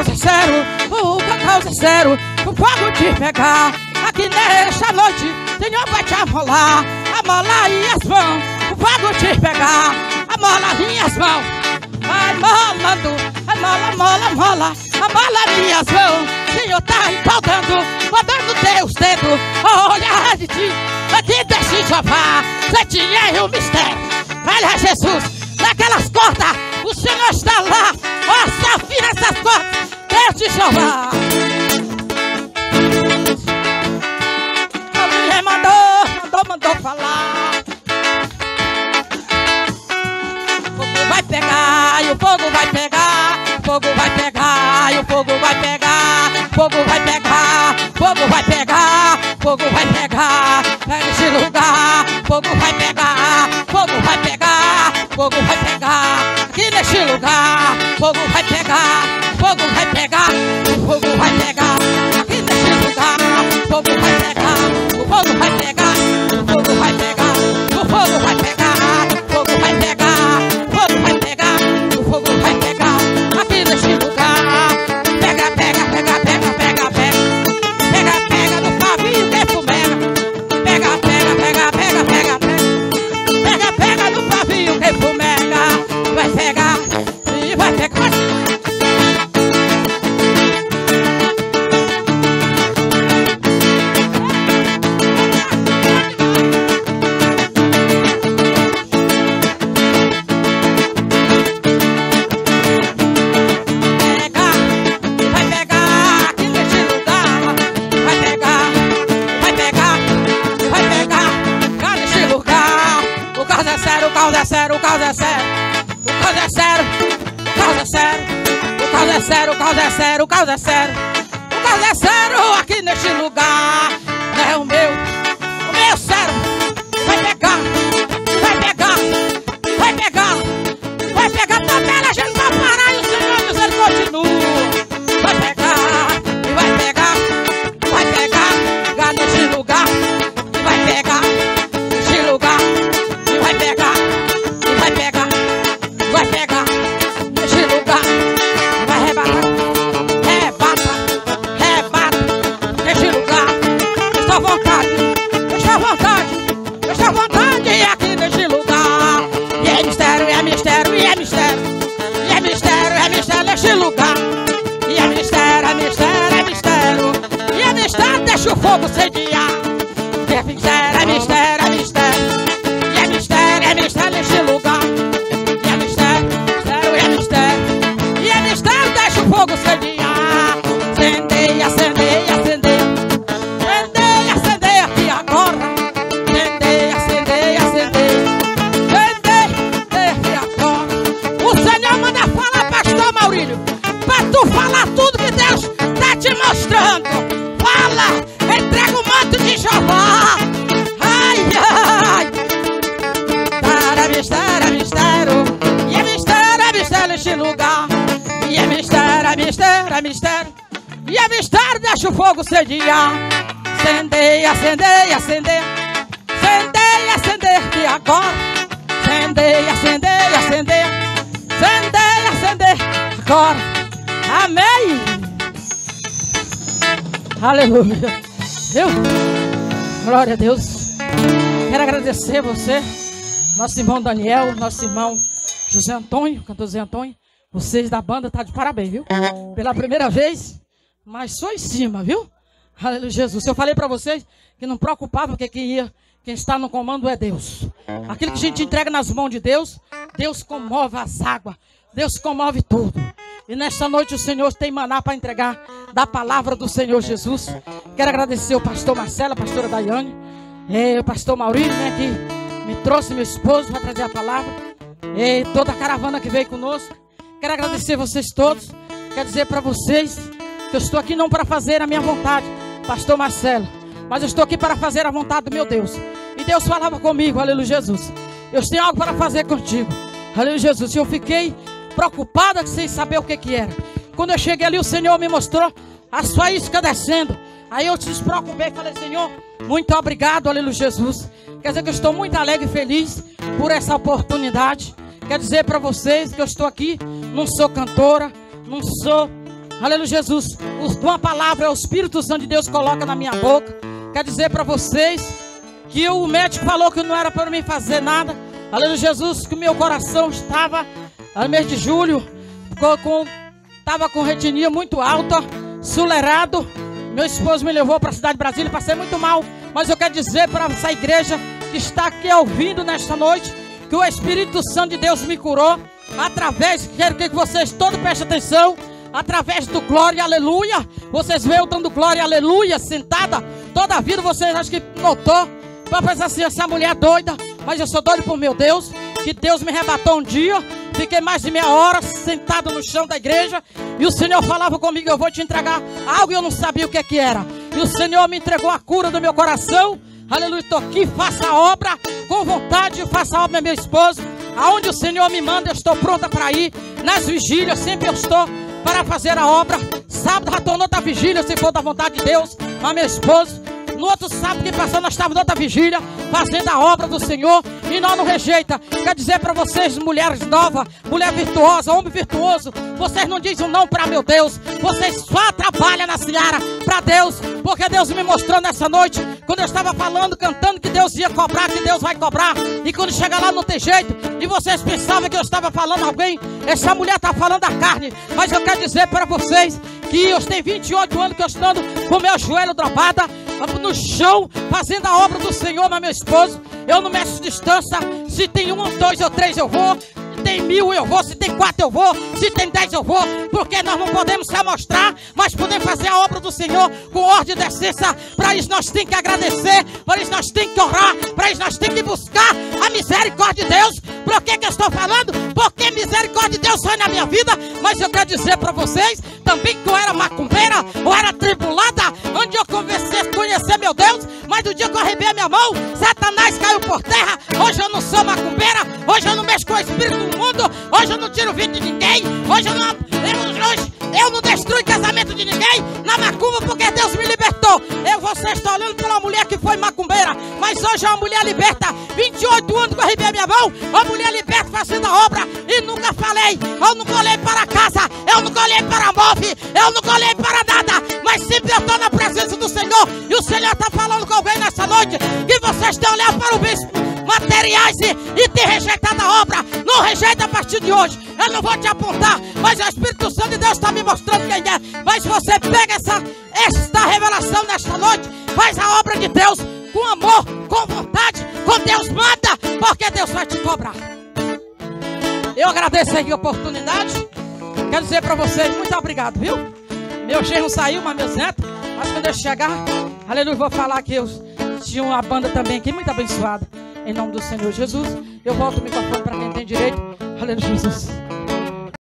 caos é sério, o caos é sério, o fogo te pegar. Aqui nesta noite, o Senhor vai te amolar, amolar as mãos, o fogo te pegar, amola minhas mãos, vai molando, amola minhas mãos. O Senhor tá empolgando, botando teus dedos, olha de ti, aqui desse Jeová, você tinha um mistério. Olha Jesus, naquelas cordas, o Senhor está lá, ó, se afina essas cordas, Deus de Jeová. A mulher mandou falar. O fogo vai pegar, e o fogo vai pegar, o fogo vai pegar, e o fogo vai pegar, o fogo vai pegar, o fogo vai pegar, o fogo vai pegar, é nesse lugar, o fogo vai pegar, o fogo vai pegar, o fogo vai pegar, aqui neste lugar, o fogo vai pegar, o fogo vai pegar, o fogo vai pegar, aqui neste lugar, o fogo vai pegar, o fogo vai pegar, o fogo vai pegar, o fogo vai pegar, o fogo vai pegar, o fogo vai pegar, o fogo vai pegar, aqui neste lugar, pega, pega, pega, pega, pega, pega, pega, pega no pavio que fumega, pega, pega, pega, pega, pega, pega, pega, pega no pavio que fumega, vai pegar e vai pegar. O caos é sério, o caos é sério, o caos é sério, o caos é sério, o caos é sério, o caos é sério, o caos é sério, o caos é sério aqui neste lugar. É o meu cérebro vai pegar, vai pegar, vai pegar, vai pegar, também a gente vai parar e o Senhor Deus ele continua. Vai pegar, e vai pegar, vai pegar neste lugar, e vai pegar neste lugar, e vai pegar. Vai pegar, vai pegar neste lugar, vai arrebatar, rebata, rebata neste lugar. Deixa à vontade, deixa à vontade, deixa à vontade aqui neste lugar. E é mistério, é mistério, e é mistério, e é mistério, é mistério neste lugar. E é mistério, é mistério, é mistério, e é mistério, deixa o fogo sediar. É mistério, é mistério, é mistério, e é mistério, é mistério neste lugar. Fogo incendiar, acender, acender, acender, acender, acender aqui agora, acender, acender, acender, acender aqui agora. O Senhor manda falar, pastor Maurílio, para tu falar tudo que Deus está te mostrando. Fala, entrega o manto de Jeová. Ai, ai, para mistério, é mistério, e é mistério, é mistério neste lugar. E é mistério, é mistério, é mistério, e é mistério, deixa o fogo sediar. Acender, acender, acender, acender, acender aqui agora. Acender, acender, acender, acender, acender agora. Amém. Aleluia. Viu? Glória a Deus. Quero agradecer você, nosso irmão Daniel, nosso irmão José Antônio, cantor José Antônio. Vocês da banda estão de parabéns, viu? Pela primeira vez, mas só em cima, viu? Aleluia, Jesus. Eu falei para vocês que não preocupava, porque quem está no comando é Deus. Aquilo que a gente entrega nas mãos de Deus, Deus comove as águas, Deus comove tudo. E nesta noite o Senhor tem maná para entregar da palavra do Senhor Jesus. Quero agradecer o pastor Marcelo, a pastora Daiane, o pastor Maurílio, né, que me trouxe, meu esposo, para trazer a palavra. E toda a caravana que veio conosco. Quero agradecer vocês todos. Quero dizer para vocês que eu estou aqui não para fazer a minha vontade, pastor Marcelo, mas eu estou aqui para fazer a vontade do meu Deus. E Deus falava comigo, aleluia, Jesus. Eu tenho algo para fazer contigo, aleluia, Jesus. E eu fiquei preocupada sem saber o que era. Quando eu cheguei ali, o Senhor me mostrou as faíscas descendo. Aí eu te despreocupei e falei, Senhor, muito obrigado, aleluia, Jesus. Quer dizer que eu estou muito alegre e feliz por essa oportunidade. Quero dizer para vocês que eu estou aqui, não sou cantora, não sou, aleluia, Jesus, uma palavra, o Espírito Santo de Deus coloca na minha boca. Quer dizer para vocês que o médico falou que não era para mim fazer nada. Aleluia, Jesus, que o meu coração estava, no mês de julho, estava com retinina muito alta, acelerado. Meu esposo me levou para a cidade de Brasília, passei muito mal. Mas eu quero dizer para essa igreja que está aqui ouvindo nesta noite, que o Espírito Santo de Deus me curou, através, quero que vocês todos prestem atenção, através do glória, aleluia. Vocês veem eu dando glória, aleluia, sentada, toda a vida, vocês acho que notou, para pensar assim, essa mulher é doida, mas eu sou doido por meu Deus, que Deus me arrebatou um dia, fiquei mais de meia hora sentado no chão da igreja, e o Senhor falava comigo, eu vou te entregar algo, e eu não sabia o que era, e o Senhor me entregou a cura do meu coração, aleluia, estou aqui, faça a obra, com vontade, faça a obra, meu esposo, aonde o Senhor me manda, eu estou pronta para ir, nas vigílias, sempre eu estou para fazer a obra, sábado já estou noutra vigília, se for da vontade de Deus, mas meu esposo, no outro sábado que passou, nós estávamos noutra vigília, fazendo a obra do Senhor, e nós não rejeita. Quer dizer para vocês, mulheres novas, mulher virtuosa, homem virtuoso, vocês não dizem não para meu Deus, vocês só trabalham na seara para Deus, porque Deus me mostrou nessa noite, quando eu estava falando, cantando que Deus ia cobrar, que Deus vai cobrar, e quando chega lá não tem jeito, e vocês pensavam que eu estava falando alguém, essa mulher está falando da carne, mas eu quero dizer para vocês, que eu tenho 28 anos que eu estou com meu joelho dobrado no chão, fazendo a obra do Senhor, mas meu esposo, eu não meço distância, se tem 1, 2 ou 3 eu vou, se tem 1000 eu vou, se tem 4 eu vou, se tem 10 eu vou, porque nós não podemos se amostrar, mas podemos fazer a obra do Senhor com ordem e decência. Para isso nós temos que agradecer, para isso nós temos que orar, para isso nós temos que buscar a misericórdia de Deus. Por que eu estou falando? Porque misericórdia de Deus foi na minha vida, mas eu quero dizer para vocês também que eu era macumbeira, eu era tribulada, onde eu comecei a conhecer meu Deus, mas do dia que eu arrebei a minha mão, Satanás caiu por terra. Hoje eu não sou macumbeira, hoje eu não mexo com o espírito do mundo, hoje eu não tiro vida de ninguém, hoje eu não destruo casamento de ninguém na macumba, porque Deus me libertou. Você está olhando para uma mulher que foi macumbeira, mas hoje é uma mulher liberta. 28 anos que eu arrebei a minha mão, uma mulher liberta fazendo a obra, e nunca falei, eu nunca olhei para casa, eu nunca olhei para a MOV, eu nunca olhei para nada, mas sempre eu estou na presença do Senhor, e o Senhor está falando com alguém nessa noite, que vocês têm olhado para o bispo materiais e ter rejeitado a obra. Não rejeita a partir de hoje, eu não vou te apontar, mas o Espírito Santo de Deus está me mostrando quem é. Mas você pega esta revelação nesta noite, faz a obra de Deus com amor, com vontade, com Deus manda, porque Deus vai te cobrar. Eu agradeço aí a oportunidade, quero dizer para vocês, muito obrigado, viu? Meu genro saiu, mas meus netos, mas quando eu chegar, aleluia, vou falar que eu tinha uma banda também aqui, muito abençoada. Em nome do Senhor Jesus, eu volto o microfone para quem tem direito. Aleluia, Jesus.